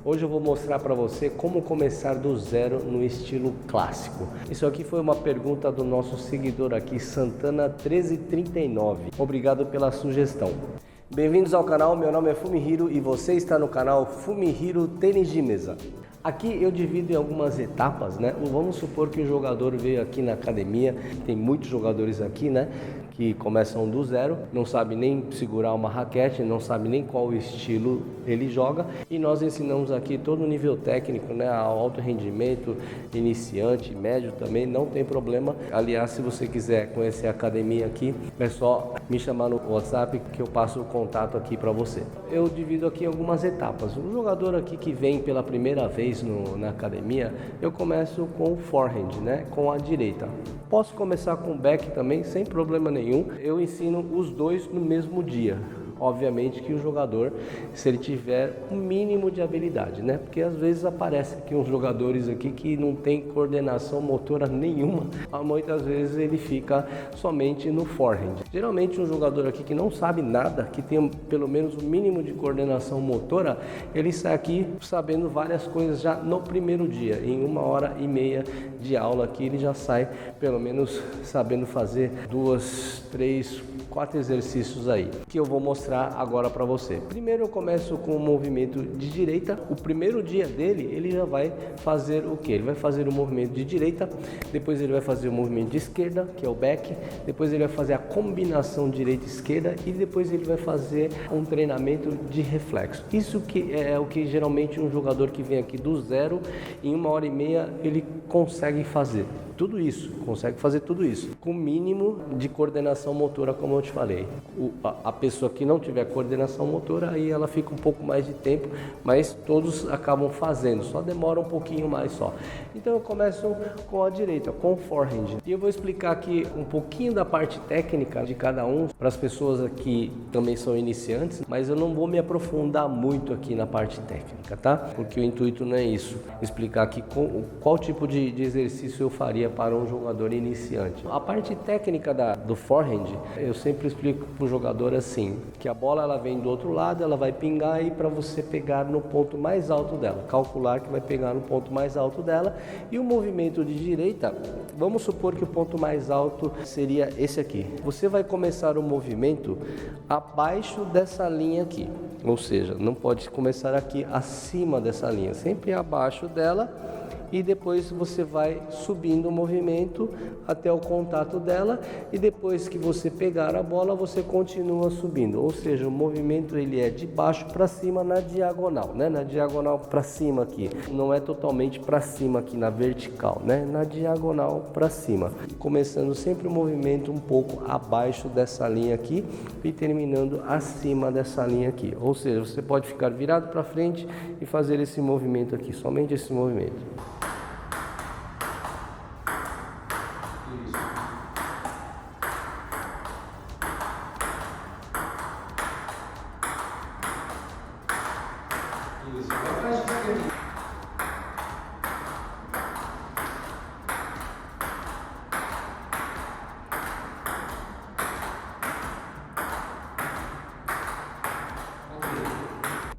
Hoje eu vou mostrar para você como começar do zero no estilo clássico. Isso aqui foi uma pergunta do nosso seguidor aqui, Santana 1339. Obrigado pela sugestão. Bem-vindos ao canal, meu nome é Fumihiro e você está no canal Fumihiro Tênis de Mesa. Aqui eu divido em algumas etapas, né? Vamos supor que o jogador veio aqui na academia, tem muitos jogadores aqui, né? Que começam do zero, não sabe nem segurar uma raquete, não sabe nem qual estilo ele joga, e nós ensinamos aqui todo o nível técnico, né, ao alto rendimento, iniciante, médio também, não tem problema. Aliás, se você quiser conhecer a academia aqui, é só me chamar no WhatsApp que eu passo o contato aqui para você. Eu divido aqui em algumas etapas. O jogador aqui que vem pela primeira vez na academia, eu começo com o forehand, né, com a direita. Posso começar com o back também, sem problema nenhum. Eu ensino os dois no mesmo dia. Obviamente que o jogador, se ele tiver um mínimo de habilidade, né? Porque às vezes aparece aqui uns jogadores aqui que não tem coordenação motora nenhuma. Muitas vezes ele fica somente no forehand. Geralmente um jogador aqui que não sabe nada, que tem pelo menos o mínimo de coordenação motora, ele sai aqui sabendo várias coisas já no primeiro dia. Em 1h30 de aula aqui ele já sai pelo menos sabendo fazer 2, 3, 4 exercícios aí, que eu vou mostrar agora para você. Primeiro eu começo com o movimento de direita. O primeiro dia dele, ele já vai fazer o que? Ele vai fazer o movimento de direita, depois ele vai fazer o movimento de esquerda, que é o back, depois ele vai fazer a combinação direita-esquerda e depois ele vai fazer um treinamento de reflexo. Isso que é o que geralmente um jogador que vem aqui do zero, em 1h30 ele consegue fazer. Tudo isso, consegue fazer tudo isso, com o mínimo de coordenação motora, como eu te falei. A pessoa que não tiver coordenação motora, aí ela fica um pouco mais de tempo, mas todos acabam fazendo, só demora um pouquinho mais só. Então eu começo com a direita, com o forehand. E eu vou explicar aqui um pouquinho da parte técnica de cada um, para as pessoas aqui também são iniciantes, mas eu não vou me aprofundar muito aqui na parte técnica, tá? Porque o intuito não é isso, explicar aqui qual tipo de exercício eu faria para um jogador iniciante. A parte técnica do forehand, eu sempre explico para o jogador assim, que a bola ela vem do outro lado, ela vai pingar e para você pegar no ponto mais alto dela, calcular que vai pegar no ponto mais alto dela. E o movimento de direita, vamos supor que o ponto mais alto seria esse aqui. Você vai começar o movimento abaixo dessa linha aqui, ou seja, não pode começar aqui acima dessa linha, sempre abaixo dela. E depois você vai subindo o movimento até o contato dela e depois que você pegar a bola você continua subindo, ou seja, o movimento ele é de baixo para cima na diagonal, né? Na diagonal para cima aqui, não é totalmente para cima aqui na vertical, né? Na diagonal para cima, começando sempre o movimento um pouco abaixo dessa linha aqui e terminando acima dessa linha aqui, ou seja, você pode ficar virado para frente e fazer esse movimento aqui, somente esse movimento.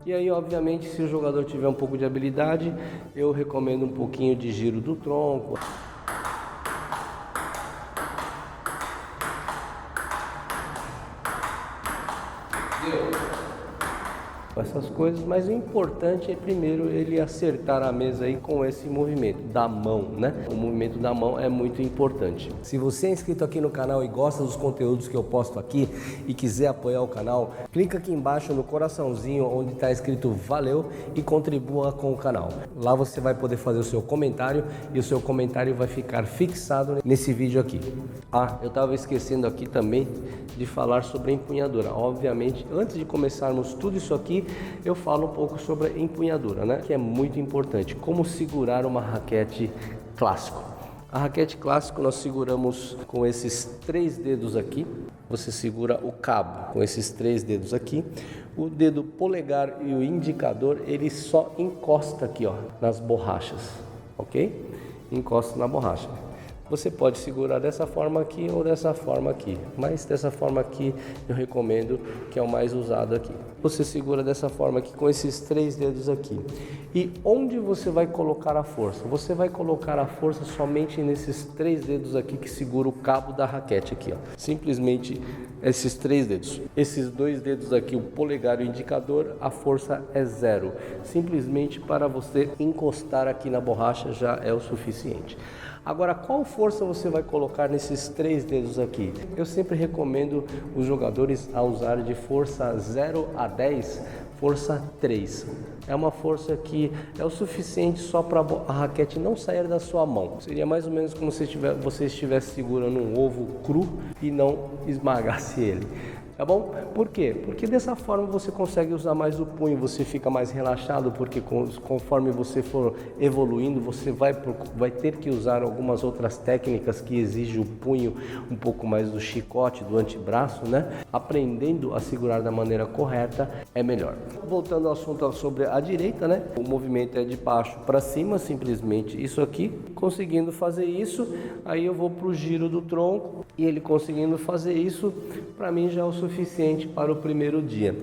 E aí, obviamente, se o jogador tiver um pouco de habilidade, eu recomendo um pouquinho de giro do tronco. Essas coisas, mas o importante é primeiro ele acertar a mesa aí com esse movimento da mão, né? O movimento da mão é muito importante. Se você é inscrito aqui no canal e gosta dos conteúdos que eu posto aqui e quiser apoiar o canal, clica aqui embaixo no coraçãozinho onde está escrito valeu e contribua com o canal. Lá você vai poder fazer o seu comentário e o seu comentário vai ficar fixado nesse vídeo aqui. Ah, eu estava esquecendo aqui também de falar sobre a empunhadura. Obviamente, antes de começarmos tudo isso aqui, eu falo um pouco sobre a empunhadura, né? Que é muito importante. Como segurar uma raquete clássico. A raquete clássico nós seguramos com esses 3 dedos aqui. Você segura o cabo com esses 3 dedos aqui. O dedo polegar e o indicador, ele só encosta aqui, ó, nas borrachas, ok? Encosta na borracha. Você pode segurar dessa forma aqui ou dessa forma aqui, mas dessa forma aqui eu recomendo, que é o mais usado aqui. Você segura dessa forma aqui com esses 3 dedos aqui. E onde você vai colocar a força? Você vai colocar a força somente nesses 3 dedos aqui que segura o cabo da raquete aqui, ó. Simplesmente esses 3 dedos. Esses 2 dedos aqui, o polegar e o indicador, a força é 0. Simplesmente para você encostar aqui na borracha já é o suficiente. Agora, qual força você vai colocar nesses 3 dedos aqui? Eu sempre recomendo os jogadores a usar de força 0 a 10, força 3. É uma força que é o suficiente só para a raquete não sair da sua mão. Seria mais ou menos como se você estivesse segurando um ovo cru e não esmagasse ele. Tá bom? Por quê? Porque dessa forma você consegue usar mais o punho, você fica mais relaxado, porque conforme você for evoluindo, você vai ter que usar algumas outras técnicas que exigem o punho um pouco mais do chicote, do antebraço, né? Aprendendo a segurar da maneira correta é melhor. Voltando ao assunto sobre a direita, né? O movimento é de baixo para cima, simplesmente isso aqui. Conseguindo fazer isso, aí eu vou para o giro do tronco e ele conseguindo fazer isso, para mim já é o suficiente para o primeiro dia.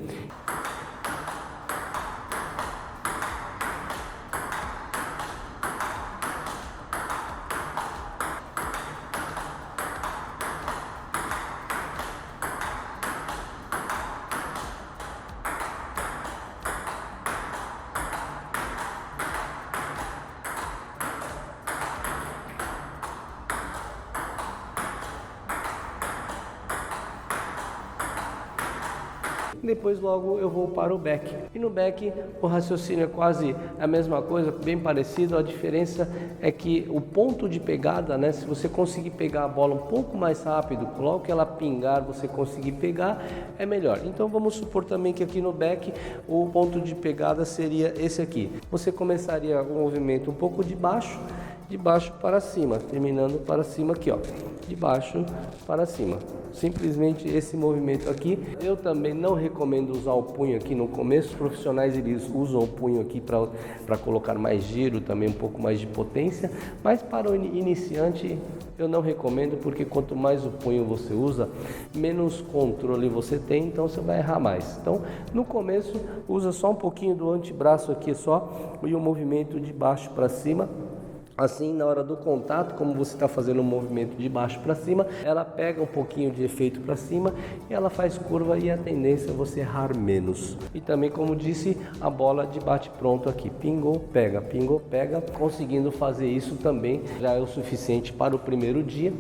Depois logo eu vou para o back. E no back o raciocínio é quase a mesma coisa, bem parecido. A diferença é que o ponto de pegada, né, se você conseguir pegar a bola um pouco mais rápido, logo que ela pingar, você conseguir pegar, é melhor. Então vamos supor também que aqui no back o ponto de pegada seria esse aqui. Você começaria o movimento um pouco de baixo para cima, terminando para cima aqui, ó, de baixo para cima. Simplesmente esse movimento aqui. Eu também não recomendo usar o punho aqui no começo. Os profissionais eles usam o punho aqui para colocar mais giro, também um pouco mais de potência, mas para o iniciante eu não recomendo, porque quanto mais o punho você usa, menos controle você tem, então você vai errar mais. Então no começo usa só um pouquinho do antebraço aqui só e o movimento de baixo para cima. Assim, na hora do contato, como você está fazendo um movimento de baixo para cima, ela pega um pouquinho de efeito para cima e ela faz curva, e a tendência é você errar menos. E também, como disse, a bola de bate pronto aqui, pingou, pega, conseguindo fazer isso também já é o suficiente para o primeiro dia.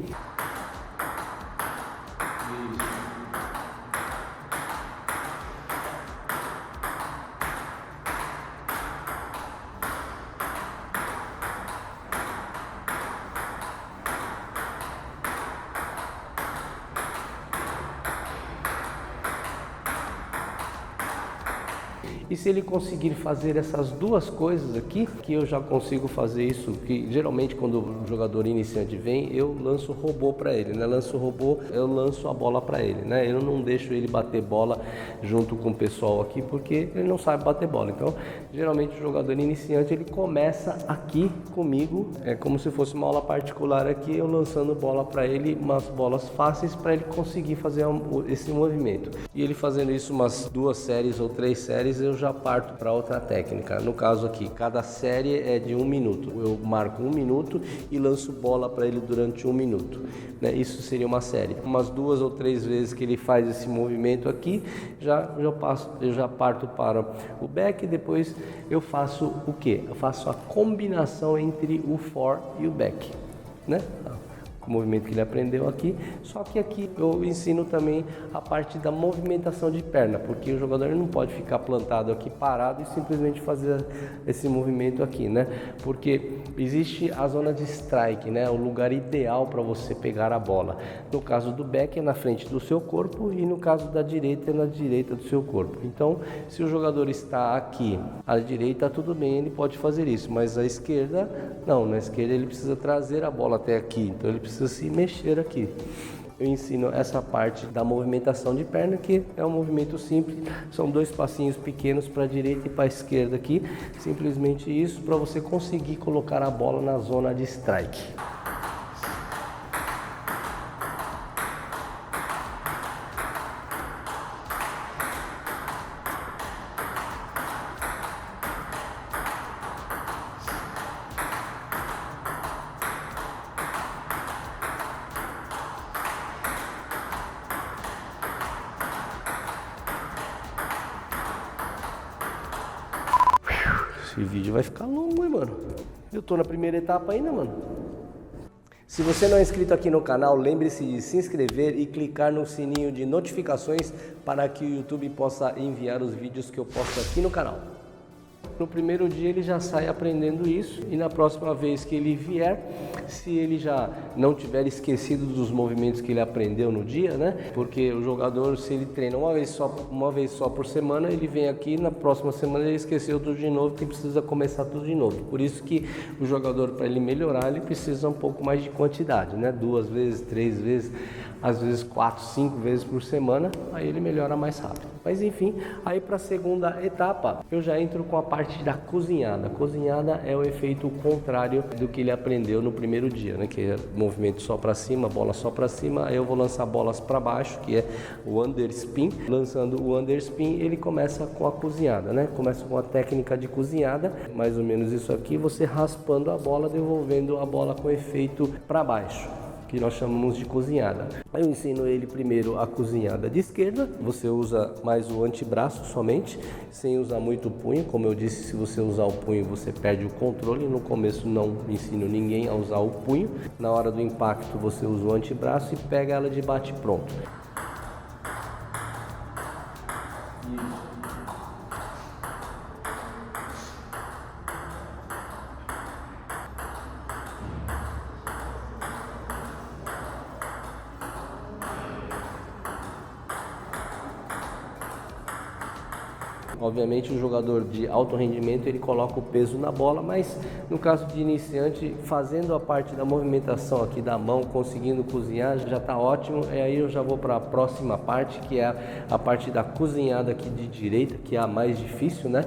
E se ele conseguir fazer essas duas coisas aqui, que eu já consigo fazer isso, que geralmente quando o jogador iniciante vem, eu lanço robô para ele, né? Lanço o robô, eu lanço a bola para ele, né? Eu não deixo ele bater bola junto com o pessoal aqui, porque ele não sabe bater bola. Então, geralmente o jogador iniciante, ele começa aqui comigo, é como se fosse uma aula particular aqui, eu lançando bola para ele, umas bolas fáceis para ele conseguir fazer esse movimento. E ele fazendo isso umas 2 séries ou 3 séries, eu já parto para outra técnica. No caso aqui, cada série é de 1 minuto. Eu marco 1 minuto e lanço bola para ele durante 1 minuto. Né? Isso seria uma série. Umas 2 ou 3 vezes que ele faz esse movimento aqui, eu já parto para o back. Depois eu faço o quê? Eu faço a combinação entre o for e o back, né? O movimento que ele aprendeu aqui, só que aqui eu ensino também a parte da movimentação de perna, porque o jogador não pode ficar plantado aqui parado e simplesmente fazer esse movimento aqui, né? Porque existe a zona de strike, né? O lugar ideal para você pegar a bola. No caso do back é na frente do seu corpo e no caso da direita é na direita do seu corpo. Então, se o jogador está aqui à direita, tudo bem, ele pode fazer isso, mas à esquerda, não. Na esquerda ele precisa trazer a bola até aqui, então ele precisa se mexer aqui. Eu ensino essa parte da movimentação de perna, que é um movimento simples, são 2 passinhos pequenos para a direita e para a esquerda aqui, simplesmente isso para você conseguir colocar a bola na zona de strike. Esse vídeo vai ficar longo, hein, mano? Eu tô na primeira etapa ainda, mano. Se você não é inscrito aqui no canal, lembre-se de se inscrever e clicar no sininho de notificações para que o YouTube possa enviar os vídeos que eu posto aqui no canal. No primeiro dia ele já sai aprendendo isso e na próxima vez que ele vier, se ele já não tiver esquecido dos movimentos que ele aprendeu no dia, né? Porque o jogador, se ele treina uma vez só por semana, ele vem aqui, na próxima semana ele esqueceu tudo de novo, que precisa começar tudo de novo. Por isso que o jogador, para ele melhorar, ele precisa um pouco mais de quantidade, né? 2 vezes, 3 vezes, às vezes 4, 5 vezes por semana, aí ele melhora mais rápido. Mas enfim, aí para a segunda etapa, eu já entro com a parte da cozinhada. A cozinhada é o efeito contrário do que ele aprendeu no primeiro dia, né? Que é movimento só para cima, bola só para cima. Aí eu vou lançar bolas para baixo, que é o underspin. Lançando o underspin, ele começa com a cozinhada, né? Começa com a técnica de cozinhada, mais ou menos isso aqui, você raspando a bola, devolvendo a bola com efeito para baixo, que nós chamamos de cozinhada. Eu ensino ele primeiro a cozinhada de esquerda, você usa mais o antebraço somente, sem usar muito o punho. Como eu disse, se você usar o punho você perde o controle. No começo não ensino ninguém a usar o punho. Na hora do impacto você usa o antebraço e pega ela de bate pronto. Obviamente o jogador de alto rendimento ele coloca o peso na bola, mas no caso de iniciante, fazendo a parte da movimentação aqui da mão, conseguindo cozinhar, já está ótimo. E aí eu já vou para a próxima parte, que é a parte da cozinhada aqui de direita, que é a mais difícil, né?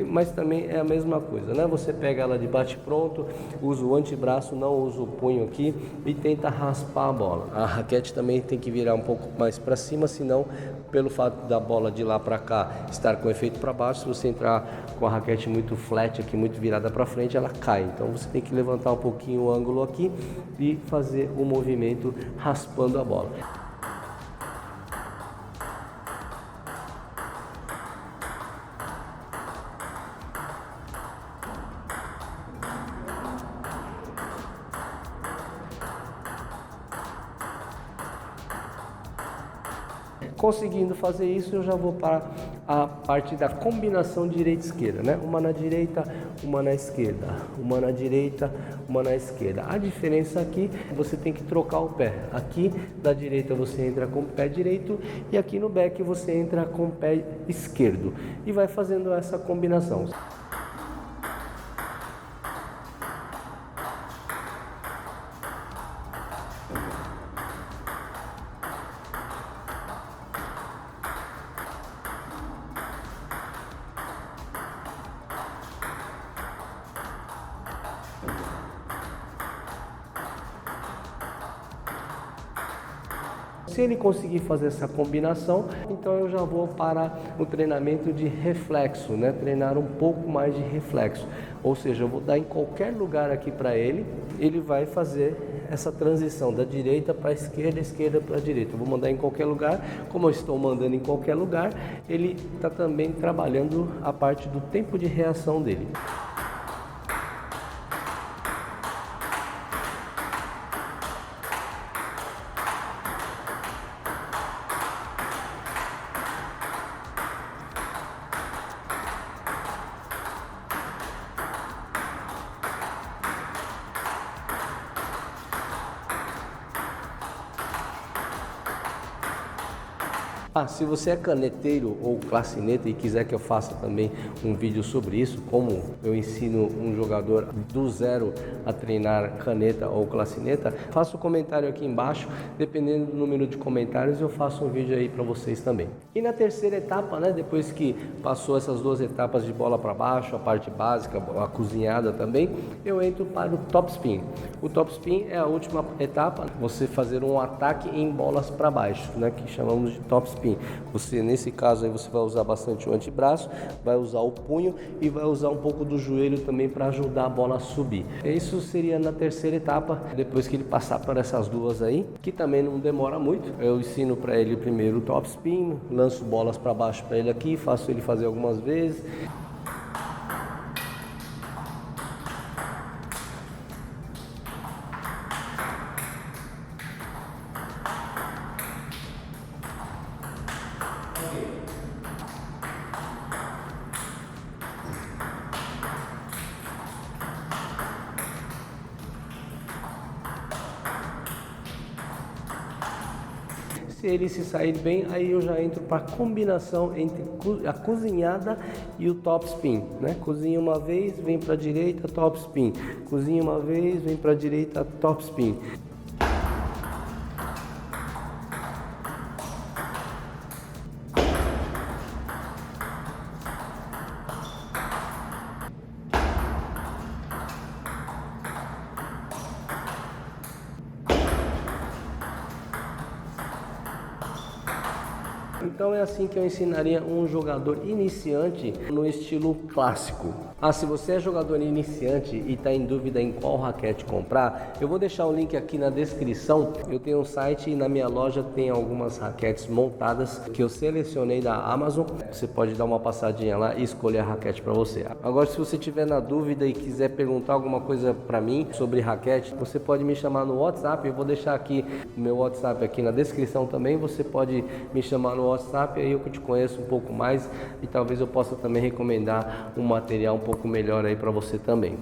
Mas também é a mesma coisa, né? Você pega ela de bate pronto, usa o antebraço, não usa o punho aqui e tenta raspar a bola. A raquete também tem que virar um pouco mais para cima, senão, pelo fato da bola de lá para cá estar com efeito para baixo, se você entrar com a raquete muito flat aqui, muito virada para frente, ela cai. Então você tem que levantar um pouquinho o ângulo aqui e fazer o movimento raspando a bola. Conseguindo fazer isso, eu já vou para a parte da combinação direita-esquerda, né? Uma na direita, uma na esquerda, uma na direita, uma na esquerda. A diferença aqui, você tem que trocar o pé. Aqui da direita você entra com o pé direito e aqui no back você entra com o pé esquerdo. E vai fazendo essa combinação. Se ele conseguir fazer essa combinação, então eu já vou para o treinamento de reflexo, né? Treinar um pouco mais de reflexo. Ou seja, eu vou dar em qualquer lugar aqui para ele, ele vai fazer essa transição da direita para a esquerda, esquerda para a direita. Eu vou mandar em qualquer lugar, como eu estou mandando em qualquer lugar, ele está também trabalhando a parte do tempo de reação dele. Se você é caneteiro ou clacineta e quiser que eu faça também um vídeo sobre isso, como eu ensino um jogador do zero a treinar caneta ou clacineta, faça um comentário aqui embaixo, dependendo do número de comentários eu faço um vídeo aí para vocês também. E na terceira etapa, né, depois que passou essas 2 etapas de bola para baixo, a parte básica, a cozinhada também, eu entro para o topspin. O topspin é a última etapa, você fazer um ataque em bolas para baixo, né, que chamamos de topspin. Você, nesse caso aí, você vai usar bastante o antebraço, vai usar o punho e vai usar um pouco do joelho também para ajudar a bola a subir. Isso seria na terceira etapa, depois que ele passar por essas 2 aí, que também não demora muito. Eu ensino para ele primeiro o topspin, lanço bolas para baixo para ele aqui, faço ele fazer algumas vezes. Se ele se sair bem, aí eu já entro para a combinação entre a cozinhada e o top spin, né? Cozinha uma vez, vem para a direita, top spin. Cozinha uma vez, vem para a direita, top spin. Então é assim que eu ensinaria um jogador iniciante no estilo clássico. Se você é jogador iniciante e está em dúvida em qual raquete comprar, eu vou deixar o link aqui na descrição. Eu tenho um site e na minha loja tem algumas raquetes montadas que eu selecionei da Amazon. Você pode dar uma passadinha lá e escolher a raquete para você. Agora, se você tiver na dúvida e quiser perguntar alguma coisa para mim sobre raquete, você pode me chamar no WhatsApp. Eu vou deixar aqui o meu WhatsApp aqui na descrição também. Você pode me chamar no WhatsApp, aí eu te conheço um pouco mais e talvez eu possa também recomendar um material um pouco melhor aí para você também.